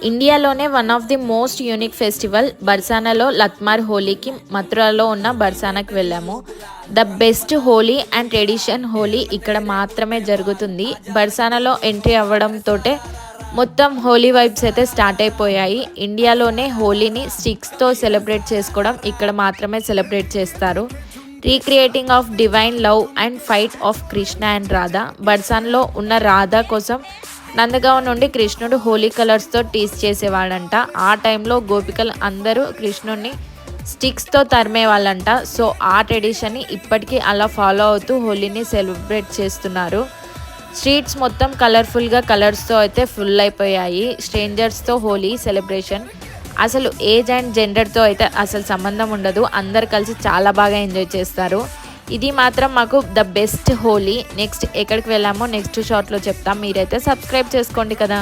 ఇండియాలోనే one of the most unique festival బర్సానాలో లత్మార్ హోలీకి మథురాలో ఉన్న బర్సానాకి వెళ్ళాము. The best Holi and tradition Holi ఇక్కడ మాత్రమే జరుగుతుంది. బర్సానాలో ఎంట్రీ అవ్వడంతో మొత్తం హోలీ వైబ్స్ అయితే స్టార్ట్ అయిపోయాయి. ఇండియాలోనే హోలీని స్టిక్స్తో సెలబ్రేట్ చేసుకోవడం ఇక్కడ మాత్రమే సెలబ్రేట్ చేస్తారు. Recreating of divine love and fight of Krishna and Radha. బర్సాన్లో ఉన్న రాధా కోసం నందగావ్ నుండి కృష్ణుడు హోలీ కలర్స్తో టీస్ చేసేవాడంట. ఆ టైంలో గోపికలు అందరూ కృష్ణుడిని స్టిక్స్తో తరిమేవాళ్ళంట. సో ఆ ట్రెడిషన్ని ఇప్పటికీ అలా ఫాలో అవుతూ హోలీని సెలబ్రేట్ చేస్తున్నారు. స్ట్రీట్స్ మొత్తం కలర్ఫుల్గా కలర్స్తో అయితే ఫుల్ అయిపోయాయి. స్ట్రేంజర్స్తో హోలీ సెలబ్రేషన్. అసలు ఏజ్ అండ్ జెండర్తో అయితే అసలు సంబంధం ఉండదు. అందరు కలిసి చాలా బాగా ఎంజాయ్ చేస్తారు. ఇది మాత్రం మాకు ద బెస్ట్ హోలీ. నెక్స్ట్ ఎక్కడికి వెళ్ళామో నెక్స్ట్ షార్ట్లో చెప్తాం. మీరైతే సబ్స్క్రైబ్ చేసుకోండి కదా.